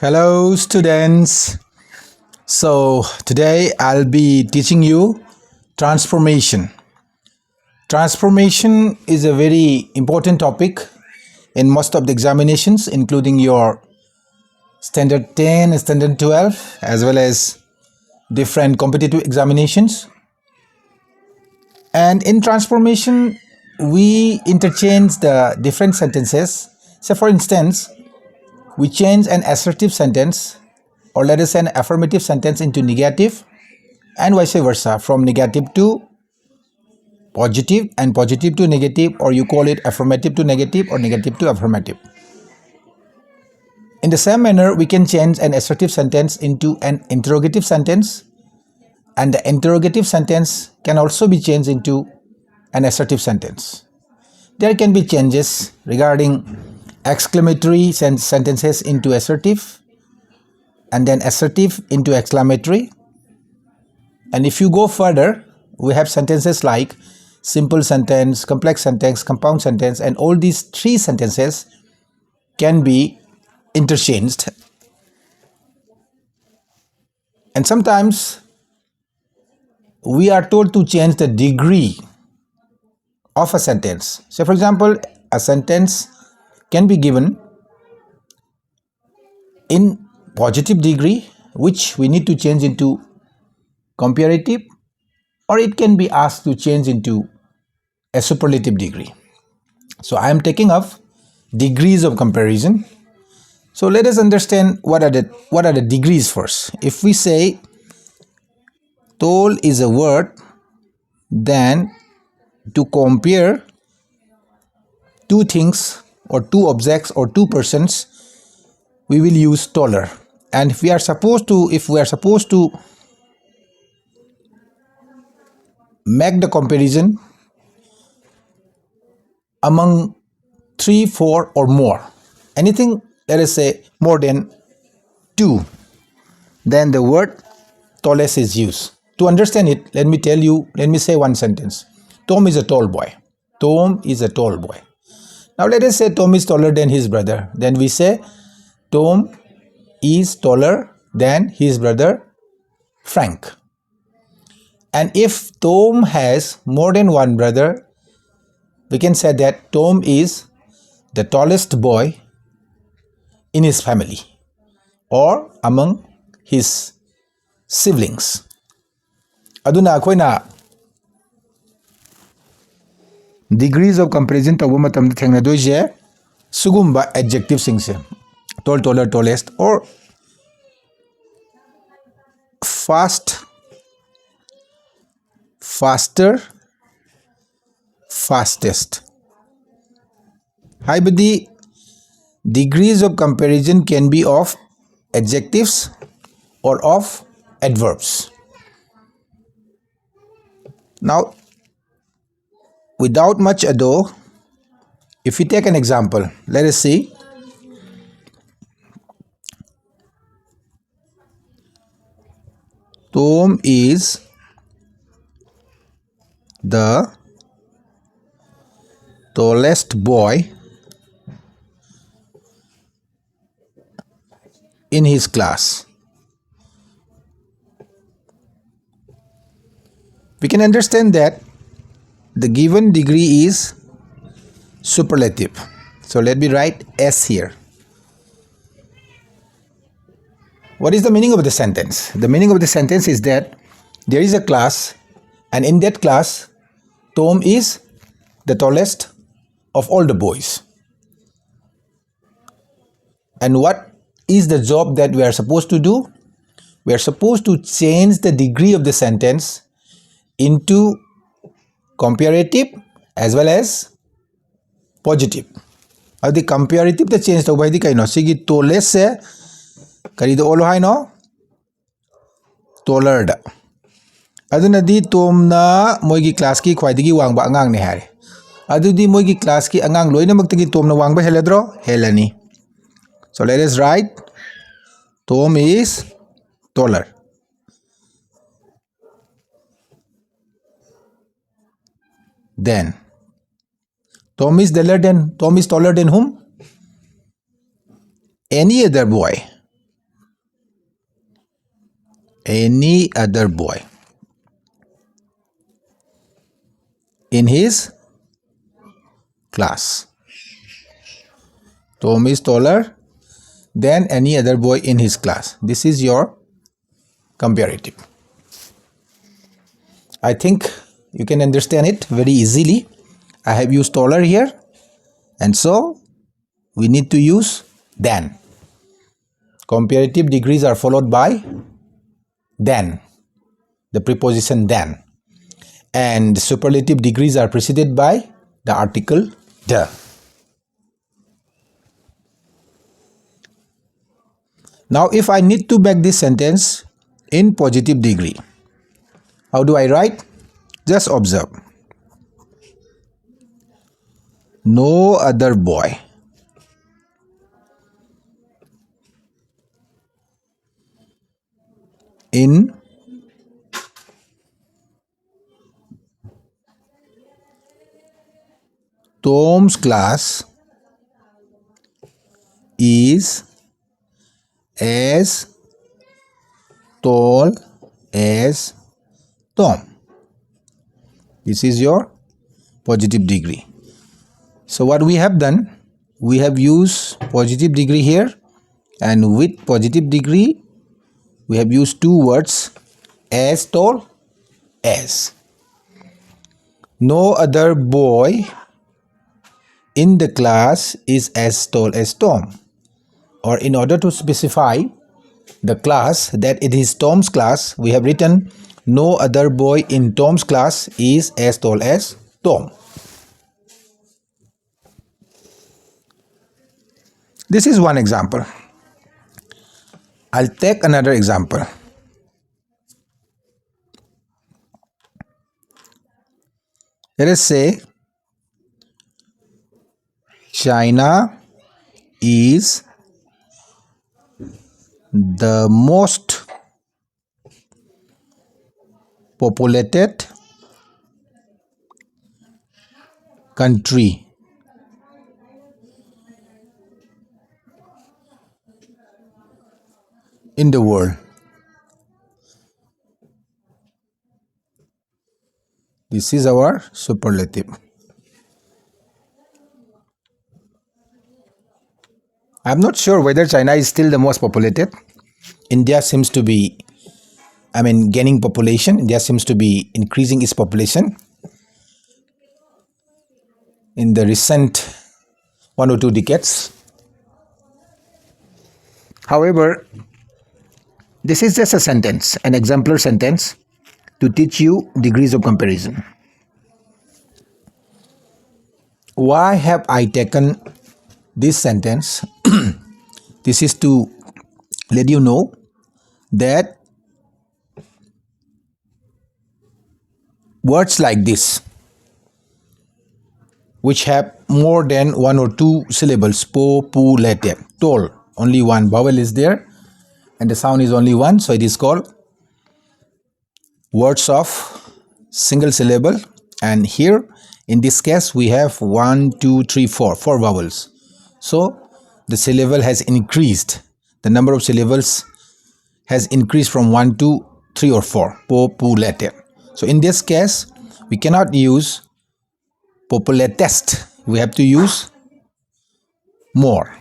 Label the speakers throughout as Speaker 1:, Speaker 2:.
Speaker 1: Hello students. So today I'll be teaching you transformation. Transformation is a very important topic in most of the examinations, including your standard 10 and standard 12 as well as different competitive examinations. And in transformation we interchange the different sentences. So for instance, we change an assertive sentence, or let us say an affirmative sentence, into negative, and vice versa, from negative to positive and positive to negative, or you call it affirmative to negative or negative to affirmative. In the same manner, we can change an assertive sentence into an interrogative sentence, and the interrogative sentence can also be changed into an assertive sentence. There can be changes regarding exclamatory sentences into assertive, and then assertive into exclamatory. And if you go further, we have sentences like simple sentence, complex sentence, compound sentence, and all these three sentences can be interchanged. And sometimes we are told to change the degree of a sentence. So for example, a sentence can be given in positive degree, which we need to change into comparative, or it can be asked to change into a superlative degree. So I am taking up degrees of comparison. So let us understand what are the degrees first. If we say tall is a word, then to compare two things or two objects or two persons, we will use taller. And if we are supposed to make the comparison among 3, 4 or more, anything, let us say more than 2, then the word tallest is used. To understand it, let me say one sentence. Tom is a tall boy. Tom is a tall boy. Now let us say Tom is taller than his brother. Then we say Tom is taller than his brother Frank. And if Tom has more than one brother, we can say that Tom is the tallest boy in his family or among his siblings. Aduna akoina degrees of comparison tauba matamda thengnadoise sugumba adjectives singse tall, taller, tallest, or fast, faster, fastest. Haibadi degrees of comparison can be of adjectives or of adverbs. Now, without much ado, if we take an example, let us see. Tom is the tallest boy in his class. We can understand that the given degree is superlative. So let me write S here. What is the meaning of the sentence? The meaning of the sentence is that there is a class, and in that class, Tom is the tallest of all the boys. And what is the job that we are supposed to do? We are supposed to change the degree of the sentence into comparative as well as positive. The comparative the change to by the kaino sigi tallest se karido olo hai no taller da. Aduna di Tom na moigi class ki khwaidigi wangba angang ne hare. Adu di moigi class ki angang loina maktagi Tom na wangba heladro helani. So let us write Tom is taller. Then Tom is taller than whom? Any other boy. any other boy in his class. Tom is taller than any other boy in his class. This is your comparative. I think you can understand it very easily. I have used taller here, and so we need to use than. Comparative degrees are followed by than, the preposition than, and superlative degrees are preceded by the article the. Now if I need to make this sentence in positive degree, how do I write? Just observe. No other boy in Tom's class is as tall as Tom. This is your positive degree. So what we have done, we have used positive degree here, and with positive degree we have used two words, as tall as. No other boy in the class is as tall as Tom. Or in order to specify the class that it is Tom's class, we have written no other boy in Tom's class is as tall as Tom. This is one example. I'll take another example. Let us say China is the most populated country in the world. This is our superlative. I'm not sure whether China is still the most populated. India seems to be, gaining population. India seems to be increasing its population in the recent 1 or 2 decades. However, this is just a sentence, an exemplar sentence to teach you degrees of comparison. Why have I taken this sentence? This is to let you know that words like this, which have more than 1 or 2 syllables, populated, tall, only one vowel is there and the sound is only one, so it is called words of single syllable. And here in this case we have 1, 2, 3, 4 vowels, so the syllable has increased, the number of syllables has increased from 1 to 3 or 4, populated. So in this case we cannot use populatest, we have to use more.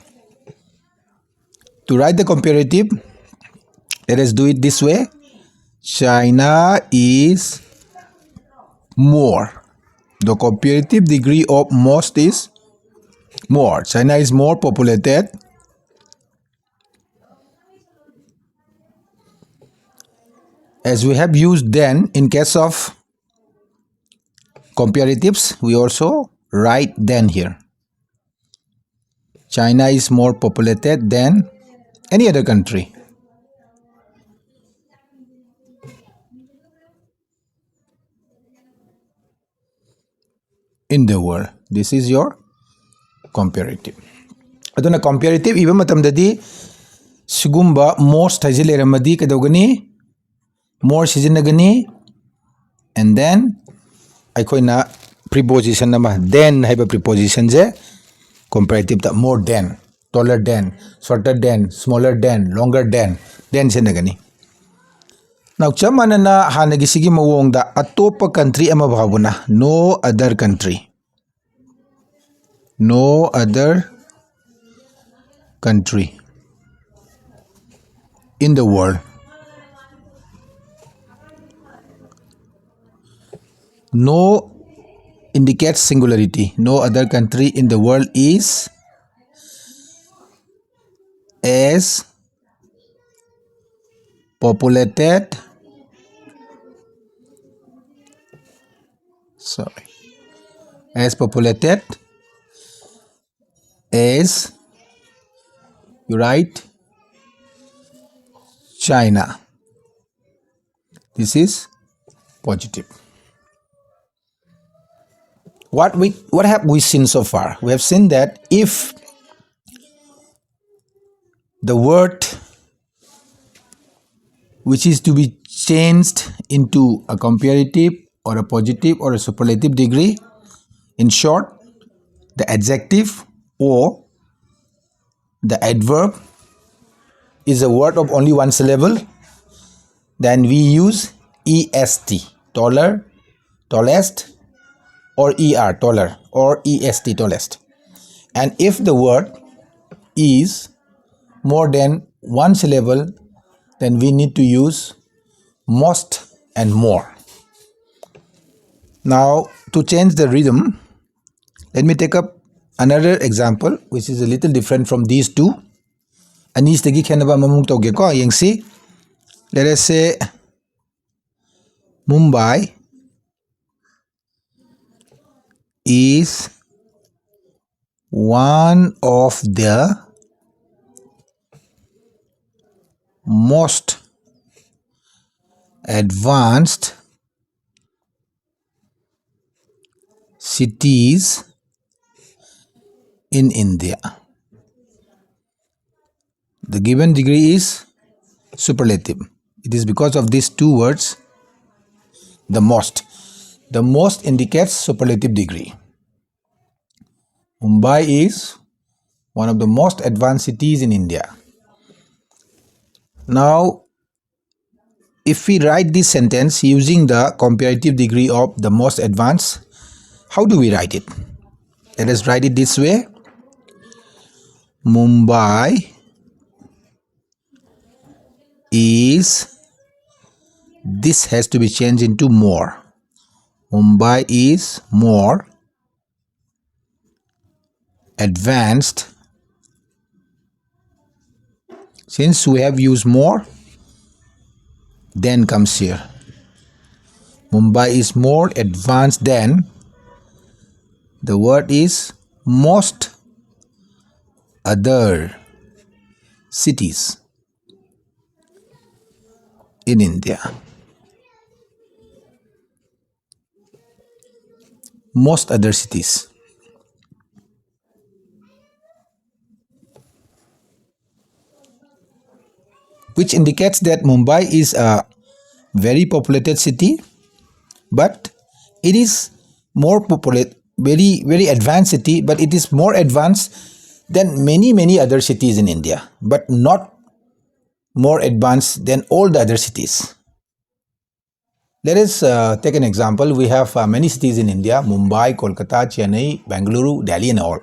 Speaker 1: To write the comparative, let us do it this way. China is more. The comparative degree of most is more. China is more populated. As we have used then in case of comparatives, we also write then here. China is more populated than any other country in the world. This is your comparative. Aduna comparative iba matamdadi sugumba most hajileramadi kadogani more sizinagani, and then aikoina preposition nama then haiba preposition je comparative ta more than, taller than, shorter than, smaller than, longer than sinagani. Now chamanana hanagi sigi mawongda atopa country ama bhabuna no other country. No other country in the world. No indicates singularity. No other country in the world is as populated as you write China. This is positive. What have we seen so far? We have seen that if the word which is to be changed into a comparative or a positive or a superlative degree, in short, the adjective or the adverb is a word of only one syllable, then we use est, taller, tallest, or er, taller, or est, tallest. And if the word is more than one syllable, then we need to use most and more. Now, to change the rhythm, let me take up another example which is a little different from these two. Anis tagi khenaba mamung toge ko yengsi. Let us say Mumbai is one of the most advanced cities in India. The given degree is superlative. It is because of these two words, the most. The most indicates superlative degree. Mumbai is one of the most advanced cities in India. Now, if we write this sentence using the comparative degree of the most advanced, how do we write it? Let us write it this way. Mumbai is, this has to be changed into more. Mumbai is more advanced. Since we have used more, then comes here. Mumbai is more advanced than, the word is most other cities in India. Most other cities. Which indicates that Mumbai is a very populated city, but it is more populated, very advanced city, but it is more advanced than many other cities in India, but not more advanced than all the other cities. Let us take an example. We have many cities in India: Mumbai, Kolkata, Chennai, Bengaluru, Delhi, and all.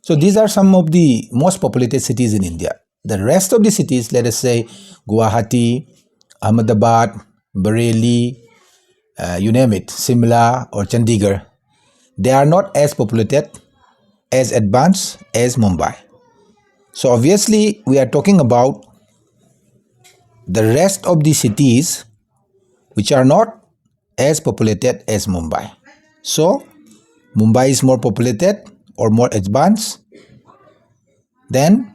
Speaker 1: So these are some of the most populated cities in India. The rest of the cities, let us say Guwahati, Ahmedabad, Bareilly, you name it, Simla or Chandigarh, they are not as populated, as advanced as Mumbai. So obviously we are talking about the rest of the cities which are not as populated as Mumbai. So Mumbai is more populated or more advanced than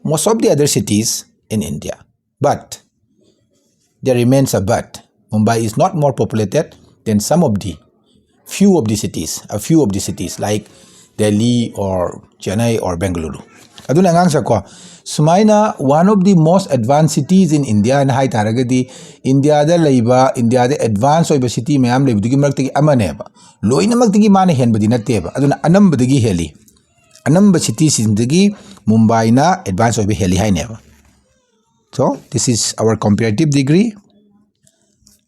Speaker 1: most of the other cities in India. But there remains a but. Mumbai is not more populated than a few of the cities like Delhi or Chennai or Bengaluru. Aduna ngang sa ko, sumaina one of the most advanced cities in India na hay taragadi India da laiba, India da advanced oiba city mayam laiba dugi magtigi amaneba. Loy na magtigi mana hen badi nateba. Aduna anam badagi heli. Anam ba cities indagi Mumbai na advanced oiba heli hay neba. So this is our comparative degree.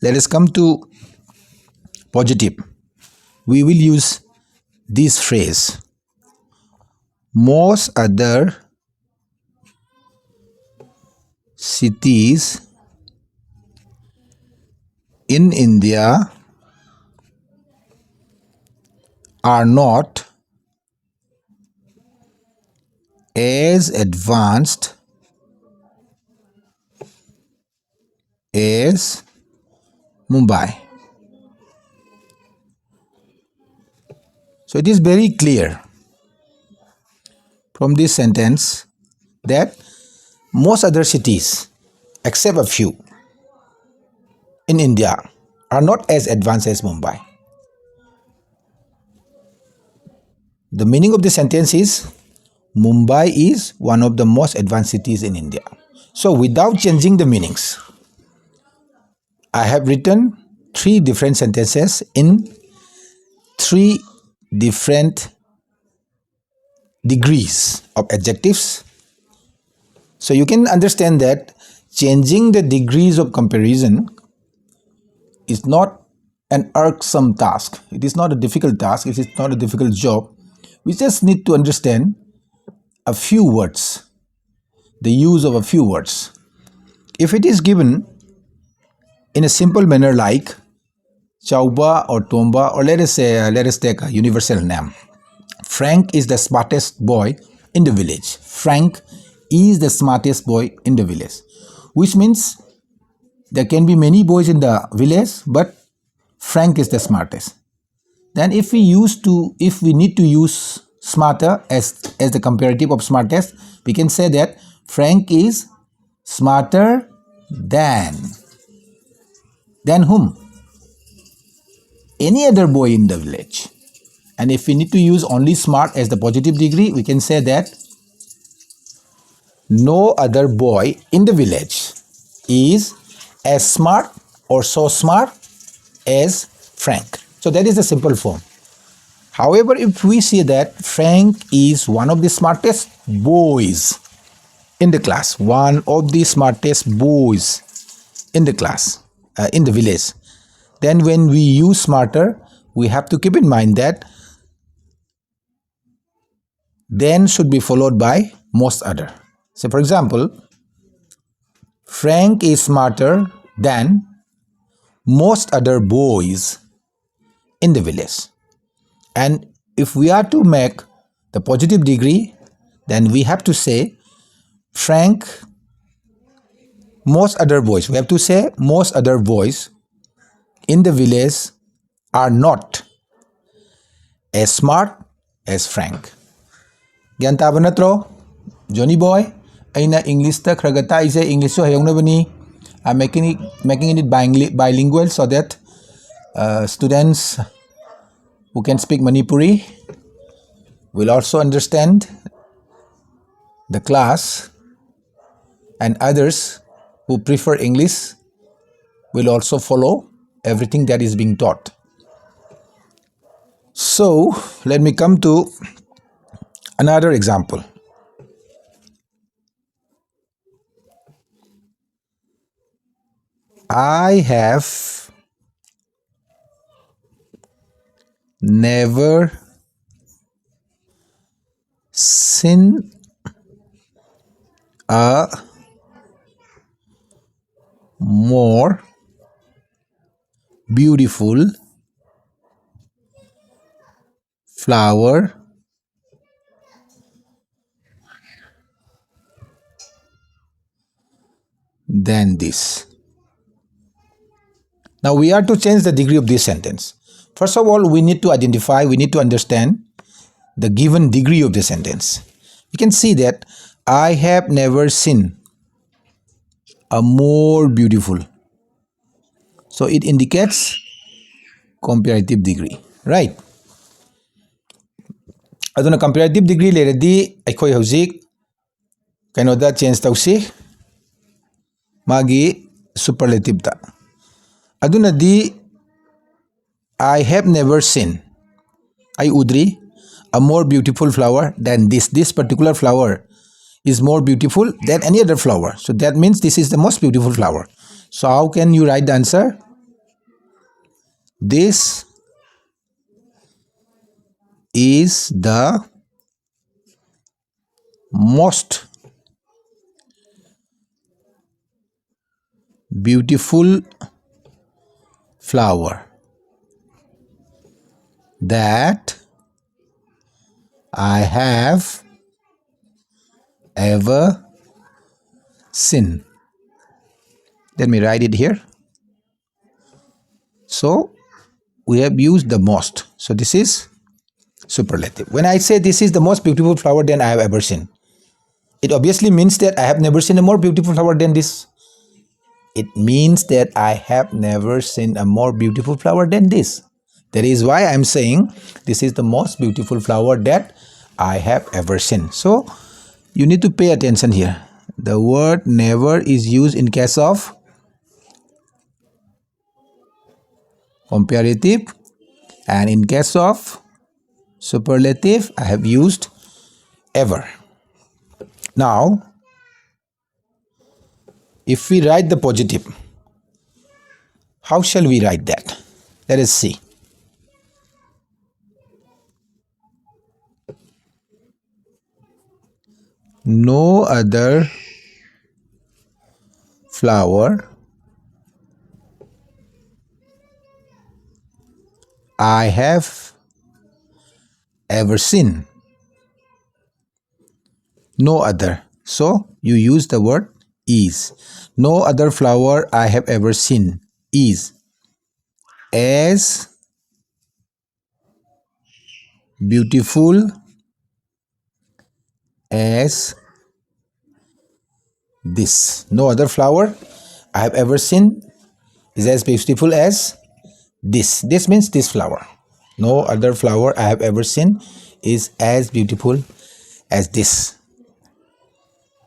Speaker 1: Let us come to positive. We will use this phrase. Most other cities in India are not as advanced as Mumbai. So it is very clear from this sentence that most other cities, except a few, in India are not as advanced as Mumbai. The meaning of the sentence is Mumbai is one of the most advanced cities in India. So without changing the meanings, I have written three different sentences in three different degrees of adjectives. So you can understand that changing the degrees of comparison is not an irksome task. It is not a difficult task. It is not a difficult job. We just need to understand a few words, the use of a few words. If it is given in a simple manner like Chauba or Tomba, or let us take a universal name. Frank is the smartest boy in the village. Frank is the smartest boy in the village, which means there can be many boys in the village, but Frank is the smartest. Then if we need to use smarter as the comparative of smartest, we can say that Frank is smarter than whom? Any other boy in the village. And if we need to use only smart as the positive degree, we can say that no other boy in the village is as smart or so smart as Frank. So that is the simple form. However, if we say that Frank is one of the smartest boys in the class, one of the smartest boys in the class, in the village, then when we use smarter, we have to keep in mind that then should be followed by most other. So for example, Frank is smarter than most other boys in the village. And if we are to make the positive degree, then we have to say Frank, most other boys. We have to say most other boys in the village are not as smart as Frank. Gyan taba natro? Johnny boy, aina English ta kragata ise English so hayong na bani. I'm making it bilingual so that students who can speak Manipuri will also understand the class, and others who prefer English will also follow everything that is being taught. So let me come to another example. I have never seen a more beautiful flower than this. Now we are to change the degree of this sentence. First of all, we need to understand the given degree of the sentence. You can see that I have never seen a more beautiful. So it indicates comparative degree, right? Aduna comparative degree leradi aikoi hojik kainoda change tausi magi superlative ta. Aduna di I have never seen, I udri, a more beautiful flower than this. This particular flower is more beautiful than any other flower. So that means this is the most beautiful flower. So how can you write the answer? This is the most beautiful flower that I have ever seen. Let me write it here. So we have used the most. So this is superlative. When I say this is the most beautiful flower than I have ever seen, it obviously means that I have never seen a more beautiful flower than this. It means that I have never seen a more beautiful flower than this. That is why I am saying this is the most beautiful flower that I have ever seen. So you need to pay attention here. The word never is used in case of comparative, and in case of superlative I have used ever. Now if we write the positive, how shall we write that? Let us see. No other flower I have ever seen. No other. So you use the word is. No other flower I have ever seen is as beautiful as this. No other flower I have ever seen is as beautiful as this. This means this flower. No other flower I have ever seen is as beautiful as this.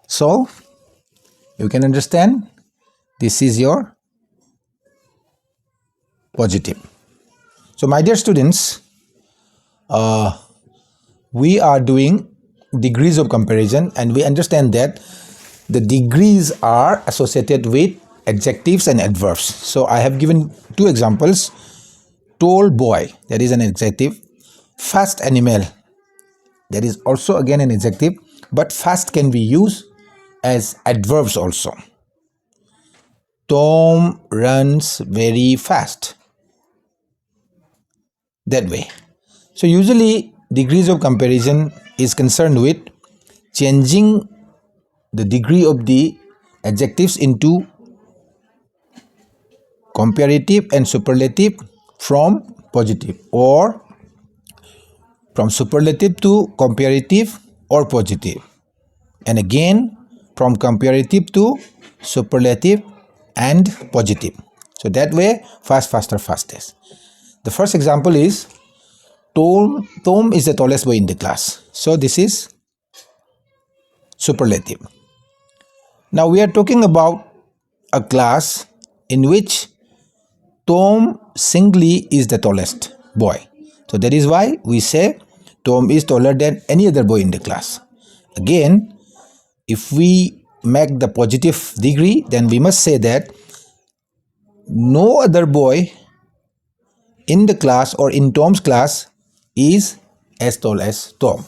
Speaker 1: So you can understand this is your positive. So my dear students, we are doing degrees of comparison, and we understand that the degrees are associated with adjectives and adverbs. So I have given two examples. Tall boy, that is an adjective. Fast animal, that is also again an adjective, but fast can be used as adverbs also. Tom runs very fast. That way. So usually degrees of comparison is concerned with changing the degree of the adjectives into comparative and superlative from positive, or from superlative to comparative or positive, and again from comparative to superlative and positive. So that way, fast, faster, fastest. The first example is Tom is the tallest boy in the class. So this is superlative. Now we are talking about a class in which Tom singly is the tallest boy. So that is why we say Tom is taller than any other boy in the class. Again, if we make the positive degree, then we must say that no other boy in the class or in Tom's class is as tall as Tom.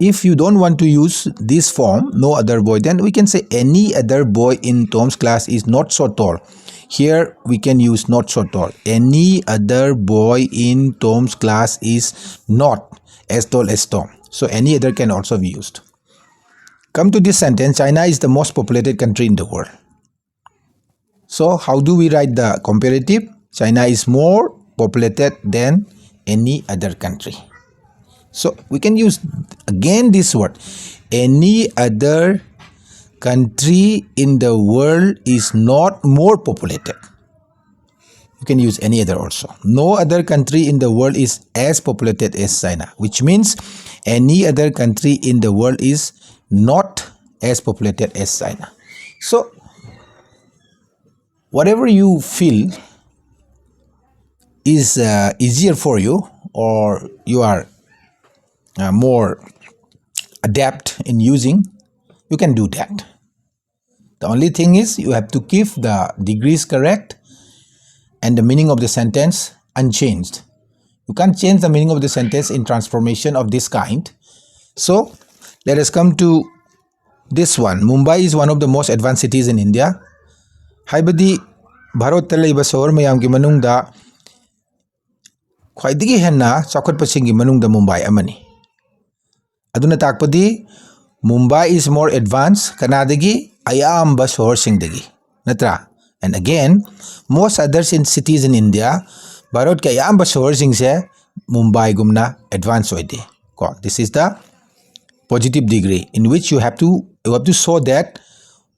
Speaker 1: If you don't want to use this form, no other boy, then we can say any other boy in Tom's class is not so tall. Here we can use not so tall. Any other boy in Tom's class is not as tall as Tom. So any other can also be used. Come to this sentence, China is the most populated country in the world. So how do we write the comparative? China is more populated than any other country. So we can use again this word. Any other country in the world is not more populated. You can use any other also. No other country in the world is as populated as China, which means any other country in the world is not as populated as China. So whatever you feel is easier for you, or you are more adept in using, you can do that. The only thing is you have to keep the degrees correct and the meaning of the sentence unchanged. You can't change the meaning of the sentence in transformation of this kind. So let us come to this one. Mumbai is one of the most advanced cities in India. Haibadi Bharat laiba sohor mayam gi manungda khwaidagi henna chaukhatpasingi manungda Mumbai amani. Aduna takpadi Mumbai is more advanced kanadagi ayamba sohor singdagi. Natra. And again, most other cities in India, Bharat ke ayamba sohor singse Mumbai gumna advanced oide. This is the positive degree in which you have to show that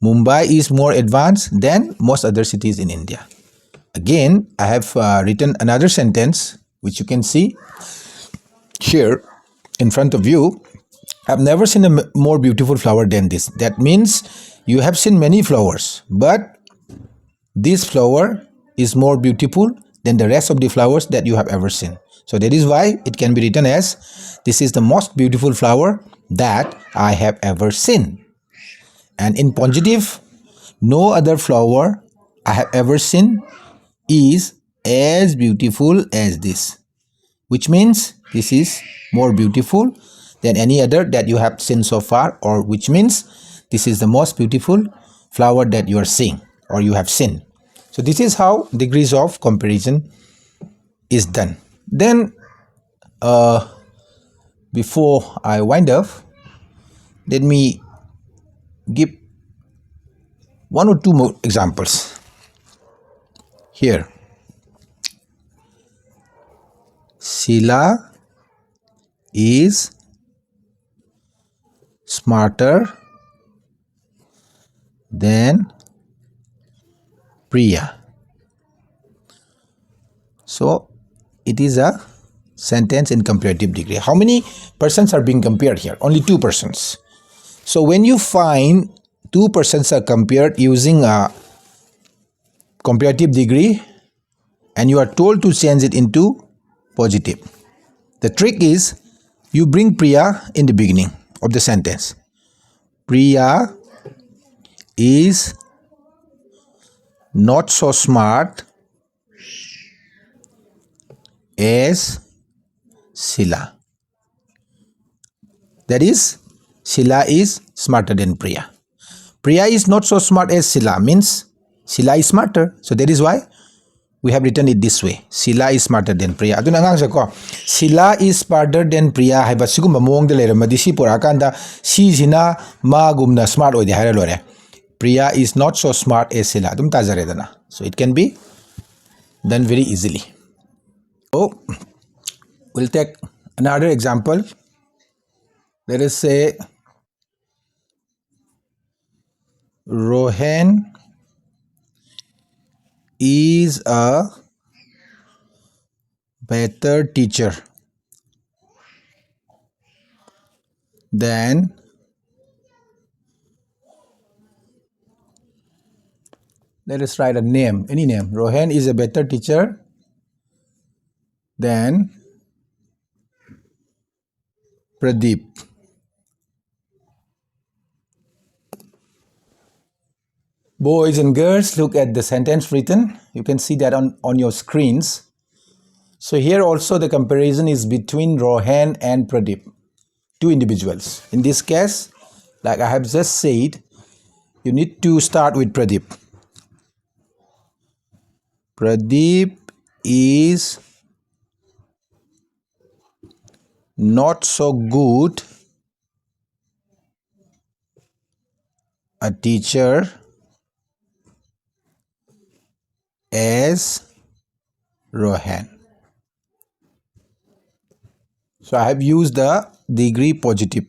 Speaker 1: Mumbai is more advanced than most other cities in India. Again, I have written another sentence which you can see here in front of you. I've never seen a more beautiful flower than this. That means you have seen many flowers, but this flower is more beautiful than the rest of the flowers that you have ever seen. So that is why it can be written as, this is the most beautiful flower that I have ever seen. And in positive, no other flower I have ever seen is as beautiful as this, which means this is more beautiful than any other that you have seen so far, or which means this is the most beautiful flower that you are seeing or you have seen. So this is how degrees of comparison is done. Then before I wind up, let me give one or two more examples here. Sheila is smarter than Priya. So it is a sentence in comparative degree. How many persons are being compared here? Only two persons. So when you find two persons are compared using a comparative degree and you are told to change it into positive, the trick is you bring Priya in the beginning of the sentence. Priya is not so smart as Sheila. That is, Sheila is smarter than Priya. Priya is not so smart as Sheila means Sheila is smarter. So that is why we have written it this way. Sheila is smarter than Priya. Aduna ngang sa ko, Sheila is smarter than Priya haiba sigumba mong de leramadi si purakanda si sina magumna smart oide haira lore. Priya is not so smart as Sheila. Adum tajare dana. So it can be done very easily. So we'll take another example. Let us say Rohan is a better teacher than let us write a name, any name. Rohan is a better teacher than Pradeep. Boys and girls, look at the sentence written. You can see that on your screens. So here also the comparison is between Rohan and Pradeep, two individuals. In this case, like I have just said, you need to start with Pradeep. Pradeep is not so good a teacher as Rohan. So I have used the degree positive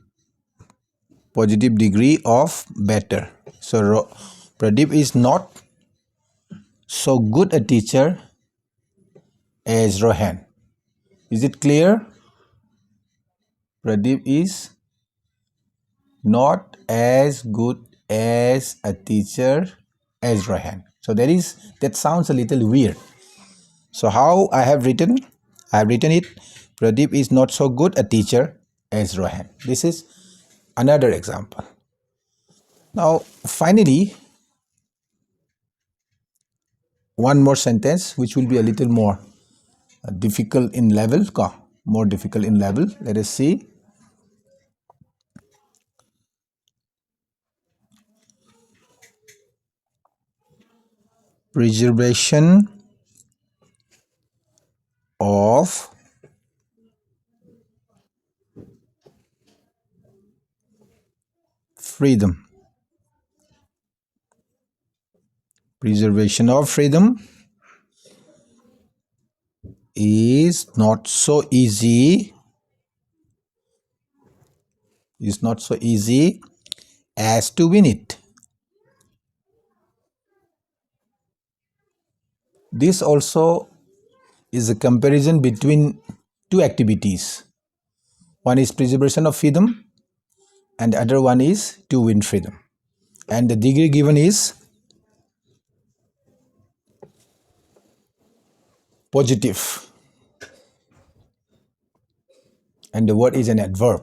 Speaker 1: degree of better. So Pradeep is not so good a teacher as Rohan. Is it clear? Pradeep is not as good as a teacher as Rohan. So that sounds a little weird. So how I have written it, Pradeep is not so good a teacher as Rohan. This is another example. Now finally, one more sentence which will be a little more difficult in level, more difficult in level. Let us see. Preservation of freedom. Preservation of freedom is not so easy. As to win it. This also is a comparison between two activities. One is preservation of freedom and the other one is to win freedom. And the degree given is positive. And the word is an adverb.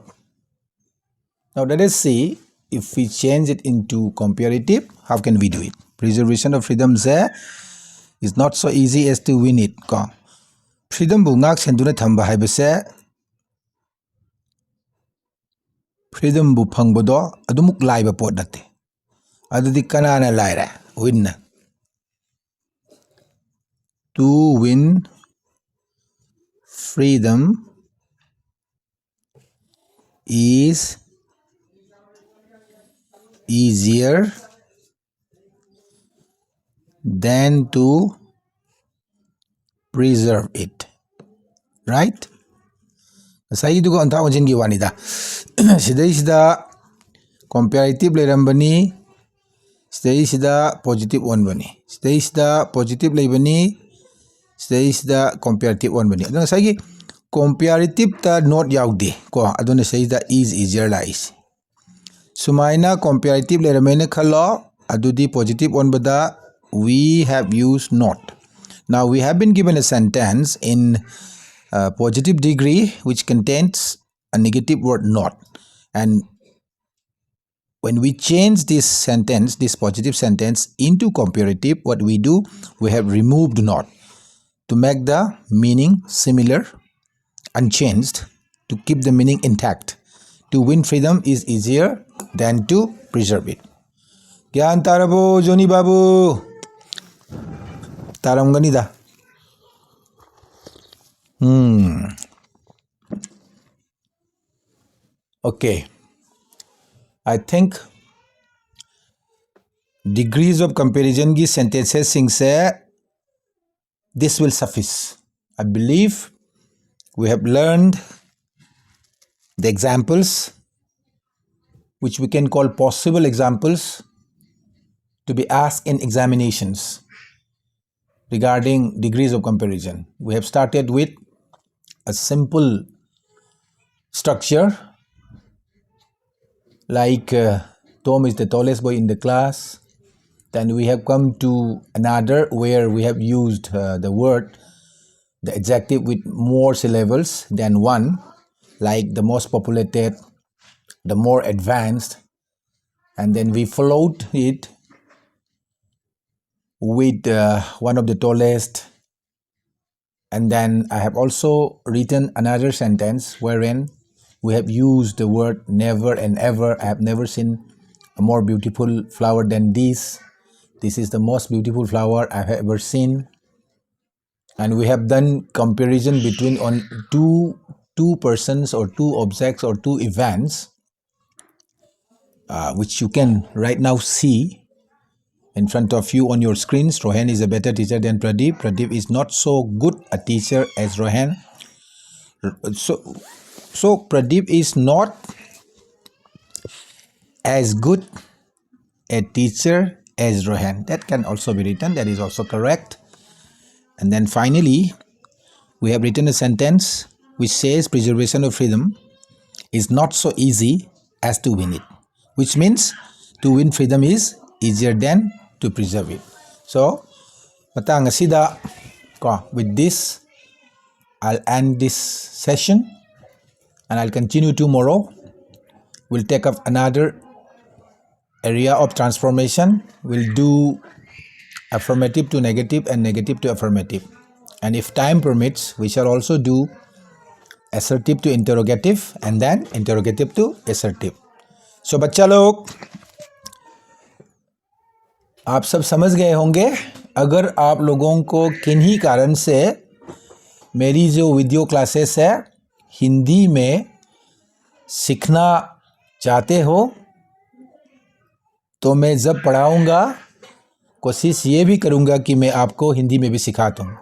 Speaker 1: Now let us see if we change it into comparative, how can we do it? Preservation of freedom is not so easy as to win it. Freedom bu ngak senduna thamba haibase freedom bu phangbodo adumuk laiba pot nate. Adudi kanana laira win. To win freedom is easier than to preserve it. Right? Saya itu ko antara wajan giwanida. Sida comparative lerambani, sida positive one bani. Sida positive lebani, sida comparative one bani. Aduna saya comparative ta not yaudi ko aduna sida is easier lies. Sumaina comparative leramene khalo adudi positive one bada we have used not. Now we have been given a sentence in positive degree which contains a negative word not, and when we change this sentence, this positive sentence into comparative, what we do, we have removed not to make the meaning similar, unchanged, to keep the meaning intact. To win freedom is easier than to preserve it. Gyan tarabo Joni Babu taram ganida. Okay, I think degrees of comparison की sentences Singh से this will suffice. I believe we have learned the examples which we can call possible examples to be asked in examinations regarding degrees of comparison. We have started with a simple structure like Tom is the tallest boy in the class. Then we have come to another where we have used the adjective with more syllables than one, like the most populated, the more advanced, and then we followed it with one of the tallest. And then I have also written another sentence wherein we have used the word never and ever. I have never seen a more beautiful flower than this. This is the most beautiful flower I have ever seen. And we have done comparison between on two persons or two objects or two events, which you can right now see in front of you on your screens. Rohan is a better teacher than Pradeep. Pradeep is not so good a teacher as Rohan. So Pradeep is not as good a teacher as Rohan. That can also be written. That is also correct. And then finally, we have written a sentence which says preservation of freedom is not so easy as to win it, which means to win freedom is easier than to preserve it. So, matang asida With this, I'll end this session and I'll continue tomorrow. We'll take up another area of transformation. We'll do affirmative to negative and negative to affirmative. And if time permits, we shall also do assertive to interrogative and then interrogative to assertive. So बच्चा लोग, आप सब समझ गए होंगे। अगर आप लोगों को किन्हीं कारण से मेरी जो वीडियो क्लासेस है हिंदी में सीखना चाहते हो तो मैं जब पढ़ाऊँगा कोशिश ये भी करूँगा कि मैं आपको हिंदी में भी सिखाता हूँ।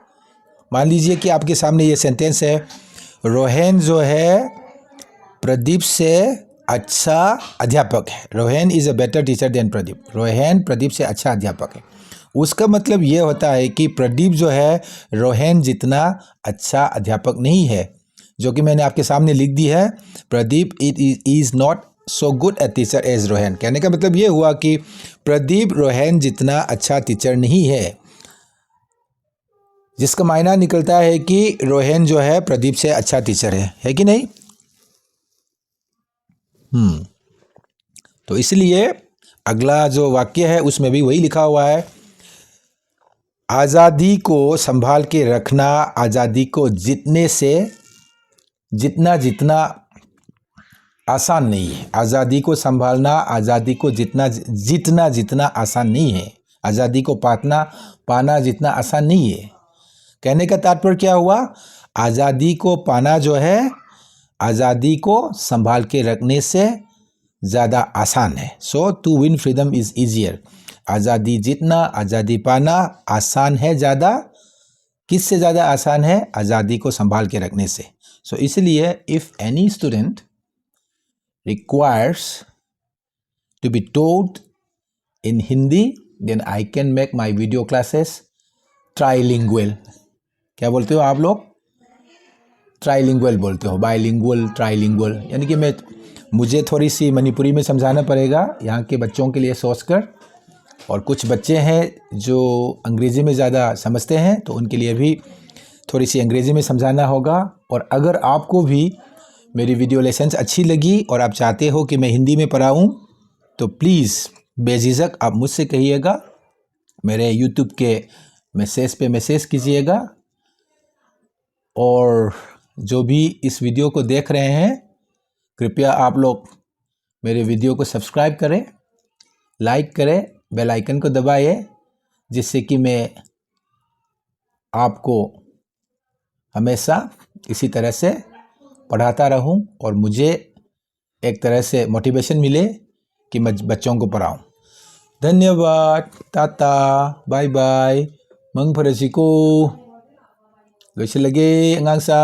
Speaker 1: मान लीजिए कि आपके सामने ये सेंटेंस है, रोहन जो है प्रदीप से अच्छा अध्यापक है। Rohan is a better teacher than Pradeep. Rohan Pradeep से अच्छा अध्यापक है। उसका मतलब ये होता है कि प्रदीप जो है रोहन जितना अच्छा अध्यापक नहीं है, जो कि मैंने आपके सामने लिख दी है। Pradeep is not so good a teacher as Rohan. कहने का मतलब ये हुआ कि प्रदीप रोहन जितना अच्छा टीचर नहीं है, जिसका मायना निकलता है कि रोहन जो है प्रदीप से अच्छा टीचर है कि नहीं? तो इसलिए अगला जो वाक्य है उसमें भी वही लिखा हुआ है, आज़ादी को संभाल के रखना आज़ादी को जीतने से जितना आसान नहीं है। आज़ादी को संभालना आज़ादी को जितना आसान नहीं है। आज़ादी को पाना जितना आसान नहीं है। कहने का तात्पर्य क्या हुआ? आज़ादी को पाना जो है आज़ादी को संभाल के रखने से ज़्यादा आसान है। So to win freedom is easier. आज़ादी जितना आज़ादी पाना आसान है ज़्यादा। किससे ज़्यादा आसान है? आज़ादी को संभाल के रखने से। सो इसलिए if any student requires to be taught in Hindi, then I can make my video classes trilingual. क्या बोलते हो आप लोग? ट्राइलिंगुअल बोलते हो, बाइलिंगुअल, ट्राइलिंगुअल। यानी कि मुझे थोड़ी सी मणिपुरी में समझाना पड़ेगा यहाँ के बच्चों के लिए सोचकर, और कुछ बच्चे हैं जो अंग्रेज़ी में ज़्यादा समझते हैं तो उनके लिए भी थोड़ी सी अंग्रेज़ी में समझाना होगा। और अगर आपको भी मेरी वीडियो लेसन्स अच्छी लगी और आप चाहते हो कि मैं हिंदी में पढ़ाऊँ तो प्लीज़ बेझिझक आप मुझसे कहिएगा, मेरे यूट्यूब के मैसेज पे मैसेज कीजिएगा। और जो भी इस वीडियो को देख रहे हैं कृपया आप लोग मेरे वीडियो को सब्सक्राइब करें, लाइक करें, बेल आइकन को दबाइए, जिससे कि मैं आपको हमेशा इसी तरह से पढ़ाता रहूं और मुझे एक तरह से मोटिवेशन मिले कि मैं बच्चों को पढ़ाऊं। धन्यवाद। टाटा, बाय बाय, मंग फरसिको, लोइसे लगे अंगांग सा।